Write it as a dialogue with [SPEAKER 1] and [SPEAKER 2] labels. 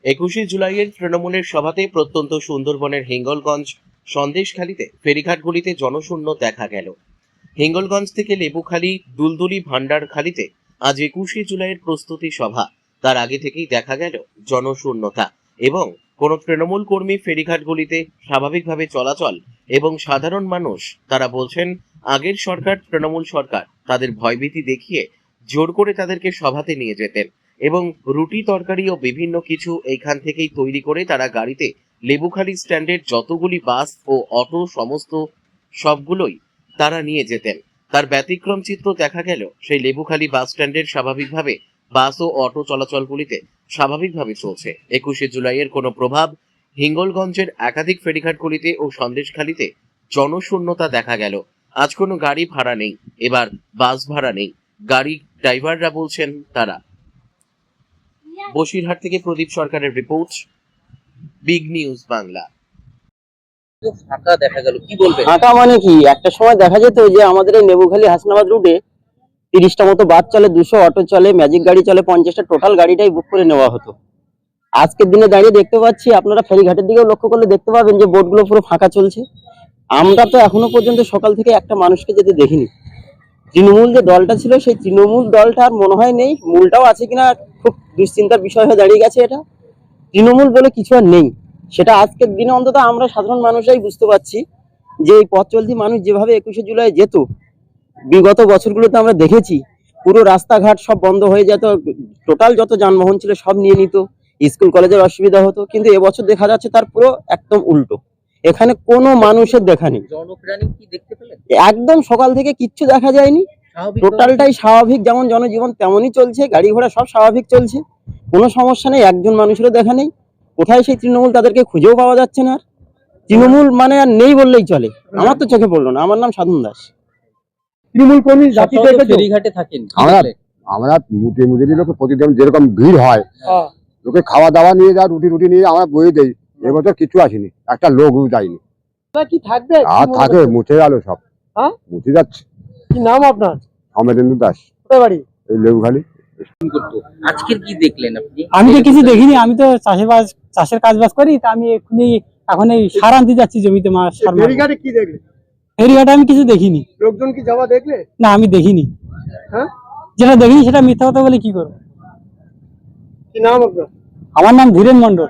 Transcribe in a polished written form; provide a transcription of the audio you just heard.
[SPEAKER 1] 21শে জুলাইয়ের তৃণমূলের সভাতে প্রত্যন্ত সুন্দরবনের হিঙ্গলগঞ্জ সন্দেশখালীতে ফেরিঘাটগুলিতে জনশূন্য দেখা গেল। হিঙ্গলগঞ্জ থেকে লেবুখালী দুলদুলি ভান্ডারখালীতে আজ 21শে জুলাইয়ের প্রস্তুতি সভা। তার আগে থেকেই দেখা গেল জনশূন্যতা এবং কোন তৃণমূল কর্মী ফেরিঘাটগুলিতে স্বাভাবিকভাবে চলাচল এবং সাধারণ মানুষ তারা বলছেন আগের সরকার তৃণমূল সরকার তাদের ভয়ভীতি দেখিয়ে জোর করে তাদেরকে সভাতে নিয়ে যেতেন এবং রুটি তরকারি ও বিভিন্ন কিছু এইখান থেকেই তৈরি করে তারা গাড়িতে লেবুখালী স্ট্যান্ডের যতগুলি বাস ও অটো সমস্ত সবগুলোই তারা নিয়ে যেতেন। তার ব্যতিক্রম চিত্র দেখা গেল সেই লেবুখালী বাস স্ট্যান্ডের স্বাভাবিকভাবে বাস ও অটো চলাচলগুলিতে স্বাভাবিকভাবে চলছে। 21শে জুলাইয়ের কোনো প্রভাব হিঙ্গলগঞ্জের একাধিক ফেরিঘাটগুলিতে ও সন্দেশখালীতে জনশূন্যতা দেখা গেল। আজ কোনো গাড়ি ভাড়া নেই, এবার বাস ভাড়া নেই, গাড়ি ড্রাইভাররা বলছেন তারা। বসিরহাট থেকে প্রদীপ সরকারের রিপোর্ট, বিগ নিউজ বাংলা। ফাঁকা দেখা গেল, কি বলবেন?
[SPEAKER 2] ফাঁকা মানে কি, একটা সময় দেখা যেত যে আমাদের এই নেবুখালী হাসনাবাদ রুটে 30টা মতো বাস চলে, 200 অটো চলে, ম্যাজিক গাড়ি চলে, 50টা টোটাল গাড়িটাই বুক করে নেওয়া হতো। আজকের দিনে দাঁড়িয়ে দেখতে পাচ্ছি, আপনারা ফেরিঘাটের দিকেও লক্ষ্য করলে দেখতে পাবেন যে বোটগুলো পুরো ফাঁকা চলছে। আমরা তো এখনো পর্যন্ত সকাল থেকে একটা মানুষকে যেতে দেখিনি। তৃণমূল যে দলটা ছিল সেই তৃণমূল দলটা আর মনে হয় নেই, মূলটাও আছে কিনা খুব দুশ্চিন্তার বিষয় হয়ে দাঁড়িয়ে গেছে। এটা তৃণমূল বলে কিছু আর নেই, সেটা আজকের দিনে অন্তত আমরা সাধারণ মানুষরাই বুঝতে পারছি যে এই পথ চলতি মানুষ যেভাবে 21শে জুলাই যেত, বিগত বছরগুলোতে আমরা দেখেছি পুরো রাস্তাঘাট সব বন্ধ হয়ে যেত, টোটাল যত যানবাহন ছিল সব নিয়ে নিত, স্কুল কলেজের অসুবিধা হতো। কিন্তু এবছর দেখা যাচ্ছে তার পুরো একদম উল্টো, এখানে কোনো মানুষের দেখা নেই।
[SPEAKER 1] জনপ্রাণী কি দেখতে পেলেন?
[SPEAKER 2] একদম সকাল থেকে কিচ্ছু দেখা যায়নি, টোটালটাই স্বাভাবিক, যেমন জনজীবন তেমনই চলছে, গাড়ি ঘোড়া সব স্বাভাবিক চলছে, কোনো সমস্যা নেই, একজন মানুষেরও দেখা নেই। কোথায় সেই তৃণমূল, তাদেরকে খুঁজেও পাওয়া যাচ্ছে না। তৃণমূল মানে আর নেই বললেই চলে, আমার তো চোখে পড়লো না। আমার নাম সাধন দাস।
[SPEAKER 3] তৃণমূল কর্মী জাতি
[SPEAKER 4] ফেরিঘাটে থাকেন,
[SPEAKER 3] আমরা মুটে লোক প্রতিদিন যেরকম ভিড় হয়, লোকে খাওয়া দাওয়া নিয়ে যা রুটি নিয়ে আমরা বয়ে দেই। এবছর কিছু আসেনি, একটা লোক যায়নি।
[SPEAKER 4] কি থাকবে
[SPEAKER 3] আর থাকে মুছে গেল সব, মুছে যাচ্ছে।
[SPEAKER 4] কি নাম আপনার?
[SPEAKER 3] অমরেন্দ্র দাস।
[SPEAKER 4] কোথায় বাড়ি?
[SPEAKER 3] এই লেবুখালী।
[SPEAKER 1] আজকের কি দেখলেন আপনি?
[SPEAKER 4] আমি তো কিছু দেখিনি, আমি তো চাষের কাজ বাজ করি, তা আমি এখন এই সার আনতে যাচ্ছি জমিতে।
[SPEAKER 3] ফেরিঘাটে কি দেখলে?
[SPEAKER 4] ফেরিঘাটে আমি কিছু দেখিনি।
[SPEAKER 3] লোকজন কি যাওয়া দেখলে?
[SPEAKER 4] না, আমি দেখিনি। যেটা দেখিনি সেটা মিথ্যা কথা বলে কি করবো?
[SPEAKER 3] কি নাম আপনার?
[SPEAKER 4] আমার নাম ধীরেন মন্ডল।